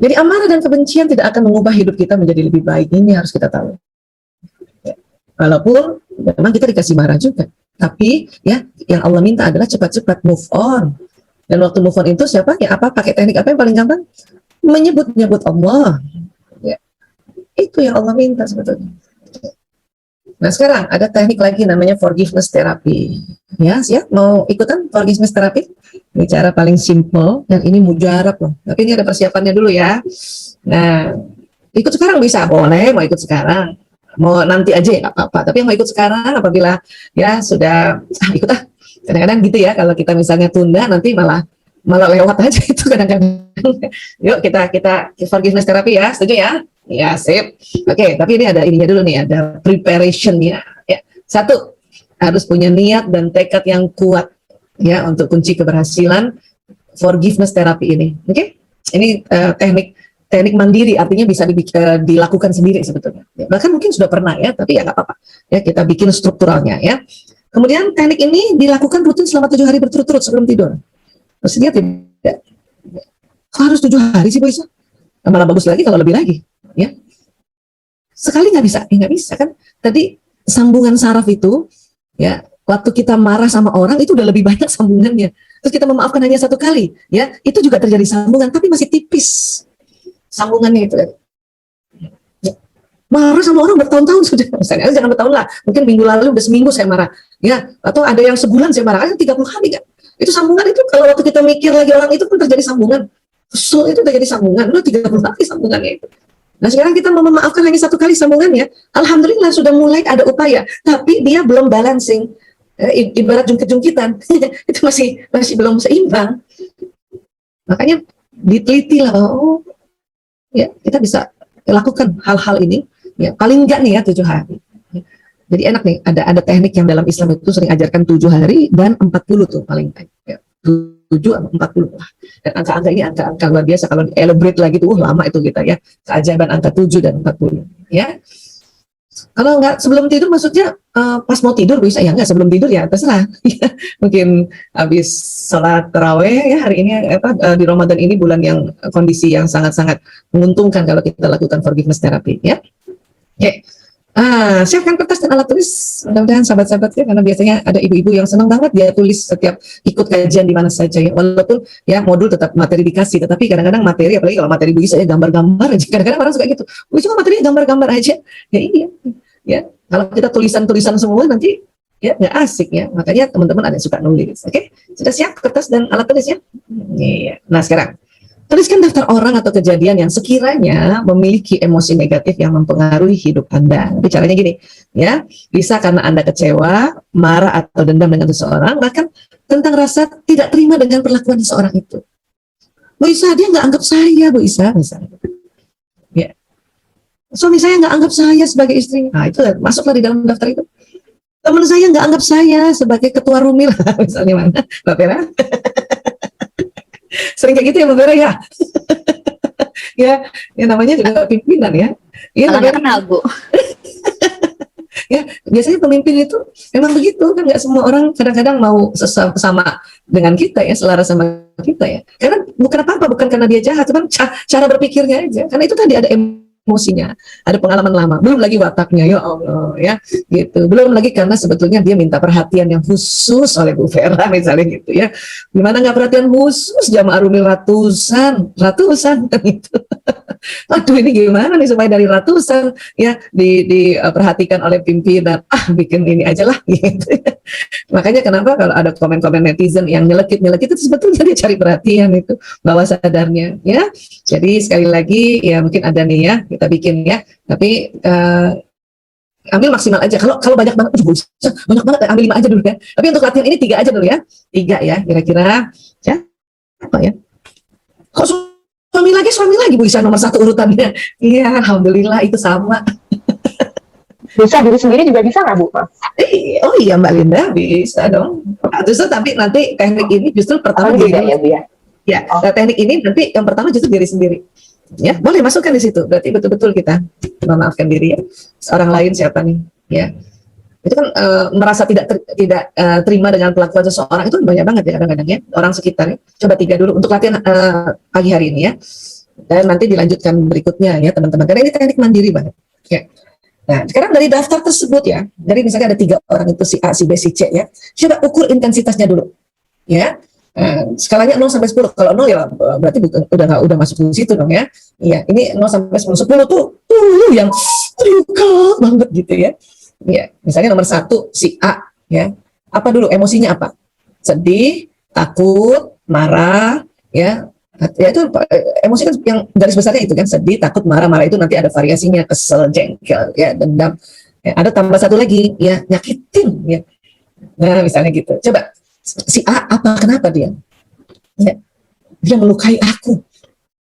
Jadi amarah dan kebencian tidak akan mengubah hidup kita menjadi lebih baik. Ini harus kita tahu. Ya. Walaupun memang kita dikasih marah juga, tapi ya yang Allah minta adalah cepat-cepat move on. Dan waktu move on itu siapa? Ya apa? Pakai teknik apa yang paling gampang? Menyebut-nyebut Allah. Ya. Itu yang Allah minta sebetulnya. Nah sekarang ada teknik lagi namanya forgiveness therapy. Ya, siap? Mau ikutan forgiveness therapy? Ini cara paling simple dan ini mujarab loh. Tapi ini ada persiapannya dulu ya. Nah, ikut sekarang bisa, boleh. Mau ikut sekarang, mau nanti aja ya nggak apa-apa. Tapi yang mau ikut sekarang apabila ya sudah ikut ah. Kadang-kadang gitu ya, kalau kita misalnya tunda nanti malah lewat aja itu kadang-kadang. Yuk kita forgiveness therapy ya, setuju ya? Ya, sip. Oke, tapi ini ada ininya dulu nih, ada preparationnya. Ya. Satu, harus punya niat dan tekad yang kuat ya untuk kunci keberhasilan forgiveness therapy ini. Oke? Ini teknik mandiri, artinya bisa dilakukan sendiri sebetulnya. Ya, bahkan mungkin sudah pernah ya, tapi ya nggak apa-apa. Ya, kita bikin strukturalnya ya. Kemudian teknik ini dilakukan rutin selama 7 hari berturut-turut sebelum tidur. Terus dia tidak. Harus 7 hari sih Bu Isa? Malah bagus lagi kalau lebih lagi. Ya, sekali nggak bisa, nggak bisa kan? Tadi sambungan saraf itu, ya, waktu kita marah sama orang itu udah lebih banyak sambungannya. Terus kita memaafkan hanya 1 kali, ya, itu juga terjadi sambungan, tapi masih tipis sambungannya itu. Ya. Marah sama orang bertahun-tahun sudah, misalnya jangan bertahun lah, mungkin minggu lalu udah seminggu saya marah, ya, atau ada yang sebulan saya marah, 30 hari kan? Itu sambungan itu kalau waktu kita mikir lagi orang itu pun terjadi sambungan, itu terjadi sambungan, udah 30 hari sambungannya itu. Nah sekarang kita mau memaafkan hanya 1 kali sambungannya, alhamdulillah sudah mulai ada upaya, tapi dia belum balancing, ibarat jungkit-jungkitan, itu masih belum seimbang. Makanya diteliti lah, oh ya kita bisa lakukan hal-hal ini, ya paling enggak nih ya 7 hari. Jadi enak nih, ada teknik yang dalam Islam itu sering ajarkan 7 hari dan 40 tuh paling baik. Ya. 7 atau 40 lah. Dan angka-angka ini angka-angka luar biasa kalau elaborate lagi tuh lama itu kita ya. Keajaiban angka 7 dan 40 ya. Kalau nggak sebelum tidur maksudnya pas mau tidur bisa ya, nggak sebelum tidur ya terserah. Mungkin habis sholat taraweh ya hari ini di Ramadan ini bulan yang kondisi yang sangat-sangat menguntungkan kalau kita lakukan forgiveness therapy ya. Oke. Siapkan kertas dan alat tulis, mudah-mudahan sahabat-sahabat ya, karena biasanya ada ibu-ibu yang senang banget dia tulis setiap ikut kajian di mana saja ya, walaupun ya modul tetap materi dikasih, tetapi kadang-kadang materi, apalagi kalau materi Bu Isa ya gambar-gambar aja, kadang-kadang orang suka gitu, Bu Isa materinya gambar-gambar aja, ya iya, ya kalau kita tulisan-tulisan semua nanti ya nggak asik ya, makanya teman-teman ada yang suka nulis, oke? Sudah siap kertas dan alat tulis ya? Iya. Nah sekarang tuliskan daftar orang atau kejadian yang sekiranya memiliki emosi negatif yang mempengaruhi hidup Anda. Tapi caranya gini, ya, bisa karena Anda kecewa, marah atau dendam dengan seseorang, bahkan tentang rasa tidak terima dengan perlakuan seseorang itu. Bu Isa, dia nggak anggap saya, Bu Isa, misalnya. Ya. Suami saya nggak anggap saya sebagai istri. Nah, itu masuklah di dalam daftar itu. Teman saya nggak anggap saya sebagai ketua rumil, misalnya mana, Mbak Vera. Sering kayak gitu ya Mbak Vera ya. ya namanya juga pimpinan ya. Iya namanya kenal Bu. Ya biasanya pemimpin itu memang begitu kan, nggak semua orang kadang-kadang mau sama dengan kita ya, selaras sama kita ya. Karena bukan apa-apa, bukan karena dia jahat, cuman cara berpikirnya aja. Karena itu tadi ada emosinya, ada pengalaman lama, belum lagi wataknya ya Allah ya gitu, belum lagi karena sebetulnya dia minta perhatian yang khusus oleh Bu Vera misalnya gitu ya, gimana nggak perhatian khusus jamaah rumil ratusan gitu. Aduh ini gimana nih supaya dari ratusan ya diperhatikan oleh pimpinan, bikin ini aja lah gitu ya. Makanya kenapa kalau ada komen-komen netizen yang nyelekit itu sebetulnya dia cari perhatian itu bawah sadarnya ya. Jadi sekali lagi ya mungkin ada nih ya kita bikin ya, tapi ambil maksimal aja. Kalau banyak banget, banyak banget ambil 5 aja dulu ya. Tapi untuk latihan ini 3 aja dulu ya, 3 ya kira-kira ya apa ya. Kok suami lagi Bu Isa nomor 1 urutannya? Iya alhamdulillah itu sama. Bisa diri sendiri juga bisa nggak Bu? Oh iya Mbak Linda bisa dong. Justru tapi nanti teknik ini justru pertama diri ya Bu ya. Ya, teknik ini nanti yang pertama justru diri sendiri. Ya, boleh masukkan di situ. Berarti betul-betul kita memaafkan diri ya. Orang lain siapa nih? Ya, itu kan merasa tidak terima dengan perlakuan seseorang itu banyak banget ya kadang-kadang ya. Orang sekitar ya. Coba 3 dulu untuk latihan pagi hari ini ya. Dan nanti dilanjutkan berikutnya ya teman-teman, karena ini teknik mandiri banget. Ya. Nah, sekarang dari daftar tersebut ya, dari misalnya ada 3 orang itu si A, si B, si C ya, coba ukur intensitasnya dulu, ya. Skalanya 0 sampai 10. Kalau 0 ya berarti udah masuk di situ dong ya. Iya, ini 0 sampai 10. 10 tuh yang terluka banget gitu ya. Iya, misalnya nomor 1 si A ya. Apa dulu emosinya apa? Sedih, takut, marah, ya. Ya itu emosi kan yang garis besarnya itu kan sedih, takut, marah itu nanti ada variasinya kesel, jengkel, ya dendam. Ya, ada tambah satu lagi ya nyakitin ya. Nah misalnya gitu. Coba si A apa kenapa dia? Ya, dia melukai aku.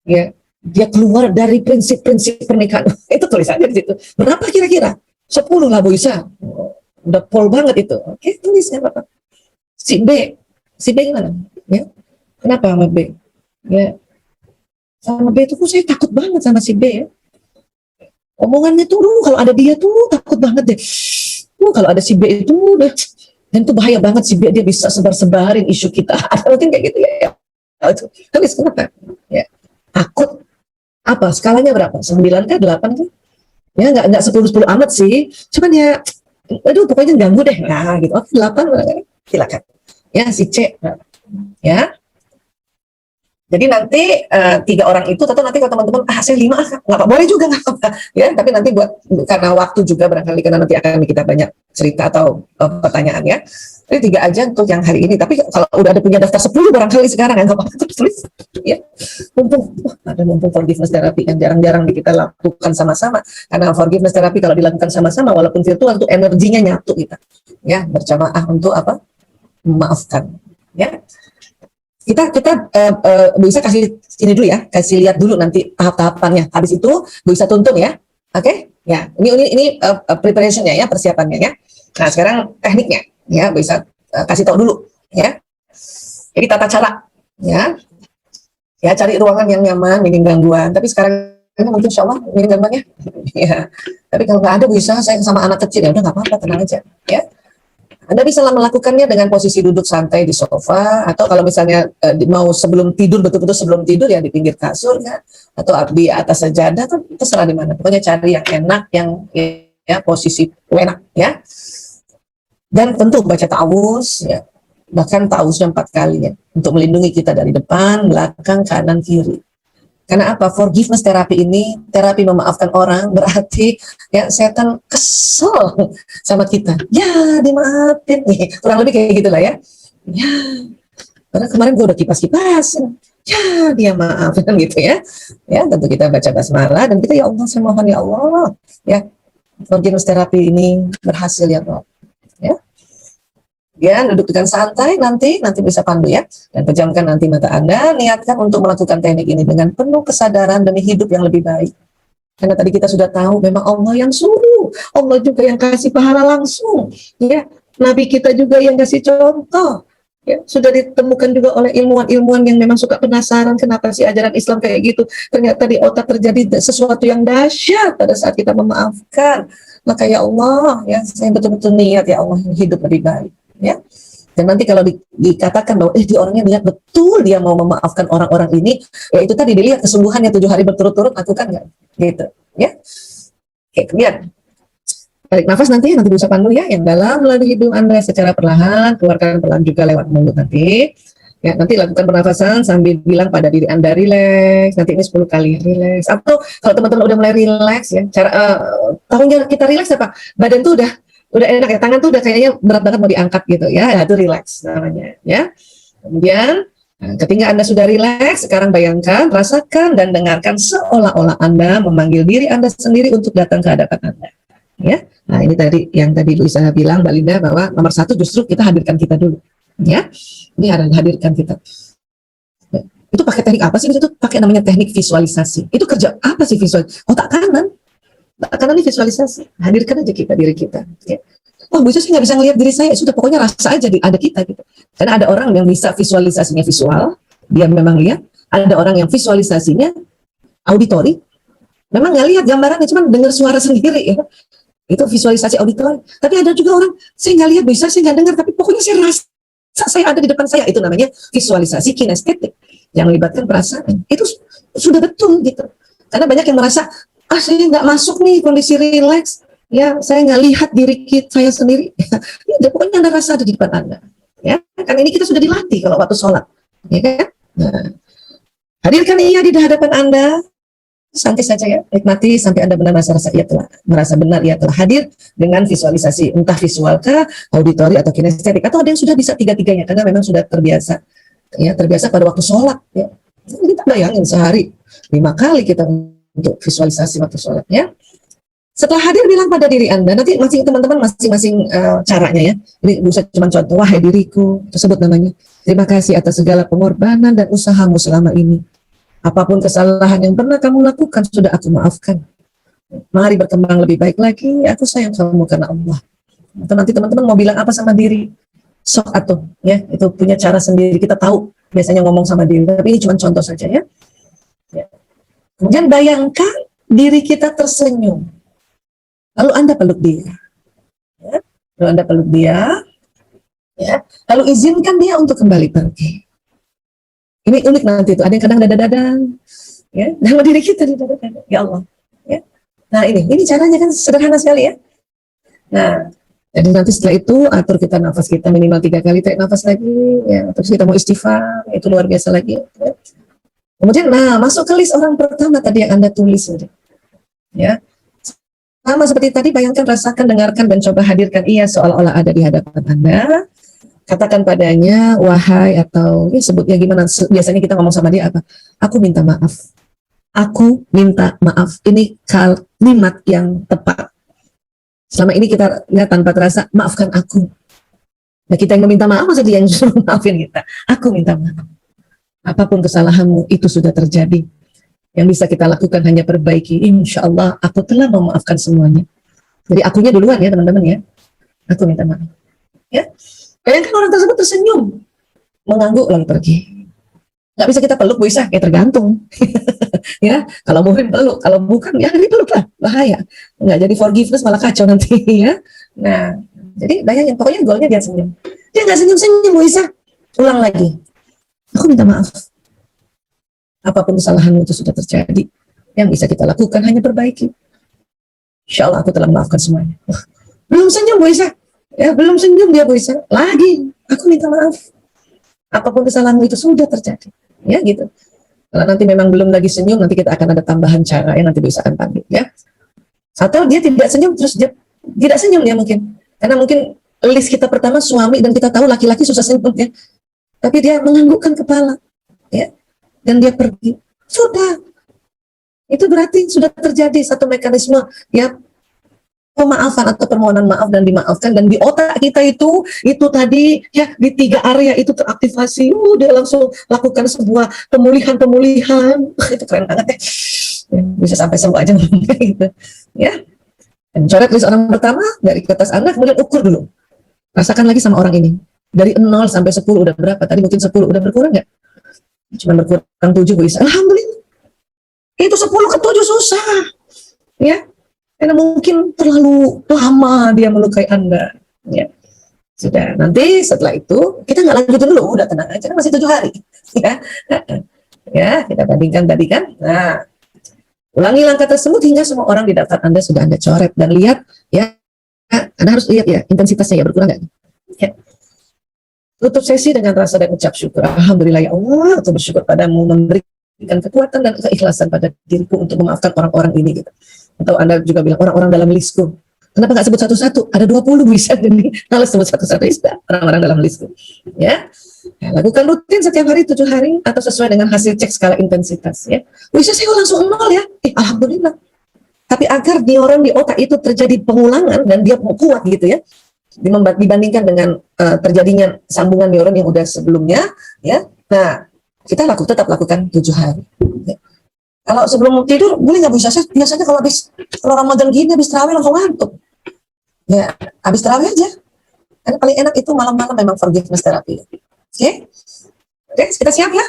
Ya, dia keluar dari prinsip-prinsip pernikahan. Itu tulisannya di situ. Berapa kira-kira? 10 lah Bu Isa. Udah pol banget itu. Oke, tulisnya apa? Si B gimana? Ya, kenapa sama B? Ya, sama B itu saya takut banget sama si B ya. Omongannya tuh kalau ada dia tuh takut banget deh. Kalau ada si B itu udah, dan itu bahaya banget si B, dia bisa sebar-sebarin isu kita. Mungkin kayak gitu ya. Tulis kenapa? Ya, takut apa? Skalanya berapa? 9 kah? 8 kah? Ya nggak 10 amat sih. Cuman ya, aduh pokoknya ganggu deh. Nah gitu. Oke 8 silakan. Ya si C. Ya. Jadi nanti 3 orang itu, atau nanti kalau teman-teman saya 5 nggak boleh juga nggak apa ya. Tapi nanti buat karena waktu juga barangkali karena nanti akan kita banyak cerita atau pertanyaan ya. Jadi 3 aja untuk yang hari ini. Tapi kalau udah ada punya daftar 10 barangkali sekarang nggak apa-apa tulis ya. Mumpung forgiveness therapy yang jarang-jarang kita lakukan sama-sama. Karena forgiveness therapy kalau dilakukan sama-sama walaupun virtual tuh energinya nyatu kita. Ya berjamaah untuk apa? Memaafkan. Ya. Kita bisa kasih ini dulu ya, kasih lihat dulu nanti tahap-tahapannya. Habis itu bisa tuntun ya, oke? Ya, ini preparationnya ya, persiapannya ya. Nah sekarang tekniknya ya, bisa kasih tahu dulu ya. Jadi tata cara ya, cari ruangan yang nyaman, minim gangguan. Tapi sekarang ini mungkin insya Allah minim gangguan ya. Ya. Tapi kalau nggak ada bisa saya sama anak kecil ya udah nggak apa-apa, tenang aja ya. Anda bisa melakukannya dengan posisi duduk santai di sofa, atau kalau misalnya mau sebelum tidur, betul-betul sebelum tidur ya di pinggir kasur ya, atau di atas sajadah, kan terserah di mana. Pokoknya cari yang enak, yang ya posisi enak ya. Dan tentu baca ta'awuz ya, bahkan ta'awuznya 4 kali ya, untuk melindungi kita dari depan, belakang, kanan, kiri. Karena apa? Forgiveness terapi ini, terapi memaafkan orang, berarti ya setan kesel sama kita. Ya, dimaafin nih. Kurang lebih kayak gitulah ya. Ya, karena kemarin gue udah kipas-kipasin. Ya, dia maafkan gitu ya. Ya, tentu kita baca basmalah dan kita ya Allah, saya mohon ya Allah. Ya, forgiveness terapi ini berhasil ya Allah. Ya. Ya, duduk dengan santai, nanti bisa pandu ya, dan pejamkan nanti mata Anda, niatkan untuk melakukan teknik ini dengan penuh kesadaran demi hidup yang lebih baik. Karena tadi kita sudah tahu memang Allah yang suruh, Allah juga yang kasih pahala langsung, ya. Nabi kita juga yang kasih contoh, ya. Sudah ditemukan juga oleh ilmuwan-ilmuwan yang memang suka penasaran kenapa sih ajaran Islam kayak gitu. Ternyata di otak terjadi sesuatu yang dahsyat pada saat kita memaafkan. Maka ya Allah, ya saya betul-betul niat ya Allah hidup lebih baik. Ya, dan nanti kalau dikatakan bahwa dia orangnya niat betul dia mau memaafkan orang-orang ini, ya itu tadi dilihat kesungguhannya 7 hari berturut-turut lakukan nggak, gitu, ya. Oke, kemudian tarik nafas nanti bisa pandu ya, yang dalam melalui hidung Anda secara perlahan, keluarkan perlahan juga lewat mulut nanti. Ya, nanti lakukan pernafasan sambil bilang pada diri Anda rileks. Nanti ini 10 kali rileks. Atau kalau teman-teman udah mulai rileks ya, cara tahunya kita rileks apa? Badan tuh udah enak ya, tangan tuh udah kayaknya berat banget mau diangkat gitu ya, itu relax namanya ya. Kemudian ketika Anda sudah relax, sekarang bayangkan, rasakan dan dengarkan seolah-olah Anda memanggil diri Anda sendiri untuk datang ke hadapan Anda ya. Nah ini tadi yang tadi Luisa bilang Mbak Linda, bahwa nomor 1 justru kita hadirkan kita dulu ya. Ini harus hadirkan kita. Itu pakai teknik apa sih? Itu pakai namanya teknik visualisasi. Itu kerja apa sih visualisasi? Otak kanan. Karena ini visualisasi, hadirkan aja diri kita. Ya. Oh, Bu, saya nggak bisa ngelihat diri saya, sudah pokoknya rasa aja ada kita gitu. Karena ada orang yang bisa visualisasinya visual, dia memang lihat. Ada orang yang visualisasinya auditori, memang nggak lihat gambarannya, cuma dengar suara sendiri ya. Itu visualisasi auditori. Tapi ada juga orang, saya nggak lihat, bisa saya nggak dengar, tapi pokoknya saya rasa saya ada di depan saya. Itu namanya visualisasi kinestetik. yang melibatkan perasaan. Itu sudah betul gitu. Karena banyak yang merasa, saya nggak masuk nih kondisi rileks, ya saya nggak lihat diri saya sendiri. Ya, pokoknya Anda rasa ada di depan Anda. Ya, kan ini kita sudah dilatih kalau waktu sholat, ya kan? Nah, hadirkan ia di hadapan Anda, santai saja ya, nikmati sampai Anda benar merasa benar ia telah hadir dengan visualisasi, entah visualkah, auditori atau kinestetik, atau ada yang sudah bisa tiga-tiganya karena memang sudah terbiasa, ya terbiasa pada waktu sholat. Ya. Kita bayangin sehari 5 kali kita untuk visualisasi waktu sholat. Ya. Setelah hadir bilang pada diri Anda, nanti teman-teman masing-masing caranya ya. Ini bisa cuma contoh, wahai diriku, tersebut namanya. Terima kasih atas segala pengorbanan dan usahamu selama ini. Apapun kesalahan yang pernah kamu lakukan, sudah aku maafkan. Mari berkembang lebih baik lagi, aku sayang kamu karena Allah. Atau nanti teman-teman mau bilang apa sama diri, sok atau ya, itu punya cara sendiri, kita tahu biasanya ngomong sama diri, tapi ini cuma contoh saja ya. Kemudian bayangkan diri kita tersenyum, lalu Anda peluk dia, ya. Lalu Anda peluk dia, ya. Lalu izinkan dia untuk kembali pergi. Ini unik nanti itu, ada yang kadang dada-dadang, ya, sama diri kita di dada-dada, ya Allah, ya. Nah ini caranya kan sederhana sekali ya. Nah, jadi nanti setelah itu atur kita nafas kita minimal 3 kali, tarik nafas lagi, ya. Terus kita mau istighfar, itu luar biasa lagi. Ya. Kemudian, masuk ke list orang pertama tadi yang Anda tulis, ya. Sama seperti tadi, bayangkan, rasakan, dengarkan, dan coba hadirkan ia seolah-olah ada di hadapan Anda. Katakan padanya, wahai, atau ya sebutnya gimana, biasanya kita ngomong sama dia apa? Aku minta maaf. Aku minta maaf. Ini kalimat yang tepat. Selama ini kita lihat tanpa terasa, maafkan aku. Nah, kita yang meminta maaf, masa dia yang suruh maafin kita. Aku minta maaf. Apapun kesalahanmu, itu sudah terjadi. Yang bisa kita lakukan hanya perbaiki. Insya Allah, aku telah memaafkan semuanya. Jadi akunya duluan ya teman-teman ya. Aku minta maaf. Ya. Bayangkan orang tersebut tersenyum, mengangguk lalu pergi. Nggak bisa kita peluk, Bu Isa, kayak tergantung. Ya, kalau mungkin peluk, kalau bukan ya dipeluk lah, bahaya. Nggak jadi forgiveness malah kacau nanti ya. Nah, jadi bayangin, pokoknya goalnya dia senyum. Dia nggak senyum-senyum, Bu Isa. Ulang lagi. Aku minta maaf. Apapun kesalahanmu itu sudah terjadi. Yang bisa kita lakukan hanya perbaiki. Insya Allah aku telah memaafkan semuanya. Belum senyum, Bu Isa. Ya, belum senyum dia, Bu Isa. Lagi, aku minta maaf. Apapun kesalahanmu itu sudah terjadi. Ya, gitu. Kalau nanti memang belum lagi senyum, nanti kita akan ada tambahan cara yang nanti Bu Isa akan panggil. Ya. Atau dia tidak senyum, terus dia tidak senyum ya mungkin. Karena mungkin list kita pertama suami, dan kita tahu laki-laki susah senyum ya. Tapi dia menganggukkan kepala. Ya. Dan dia pergi. Sudah. Itu berarti sudah terjadi satu mekanisme ya, pemaafan atau permohonan maaf dan dimaafkan, dan di otak kita itu tadi ya di 3 area itu teraktivasi. Dia langsung lakukan sebuah pemulihan itu keren banget ya, bisa sampai sembuh aja gitu ya. Dan coret list orang pertama dari kertas Anda, kemudian ukur dulu, rasakan lagi sama orang ini dari 0 sampai 10 udah berapa, tadi mungkin 10 udah berkurang nggak? Cuma berkurang 7 Bu Isa, alhamdulillah. Itu 10 ke 7 susah ya. Karena mungkin terlalu lama dia melukai Anda. Ya. Sudah, nanti setelah itu, kita nggak lanjutin dulu, udah tenang aja, masih 7 hari. Ya, ya kita bandingkan tadi kan. Nah, ulangi langkah tersebut hingga semua orang di daftar Anda sudah Anda coret. Dan lihat, ya, Anda harus lihat ya, intensitasnya ya, berkurang nggak? Ya. Tutup sesi dengan rasa dan ucap syukur. Alhamdulillah ya Allah, aku bersyukur padamu, memberikan kekuatan dan keikhlasan pada diriku untuk memaafkan orang-orang ini gitu. Atau Anda juga bilang orang-orang dalam listku. Kenapa nggak sebut satu-satu? Ada 20 bisa, jadi kalau sebut satu-satu bisa orang-orang dalam listku. Ya. Lakukan rutin setiap hari 7 hari atau sesuai dengan hasil cek skala intensitas. Ya. Bisa saya langsung 0 ya. Alhamdulillah. Tapi agar di orang di otak itu terjadi pengulangan dan dia kuat gitu ya. Dibandingkan dengan terjadinya sambungan neuron yang udah sebelumnya. Ya. Nah, kita tetap lakukan 7 hari. Ya. Kalau sebelum tidur boleh nggak bisa? Biasanya kalau Ramadan gini habis tarawih langsung ngantuk. Ya, habis tarawih aja. Karena paling enak itu malam-malam memang forgiveness therapy. Oke? Oke, kita siap ya?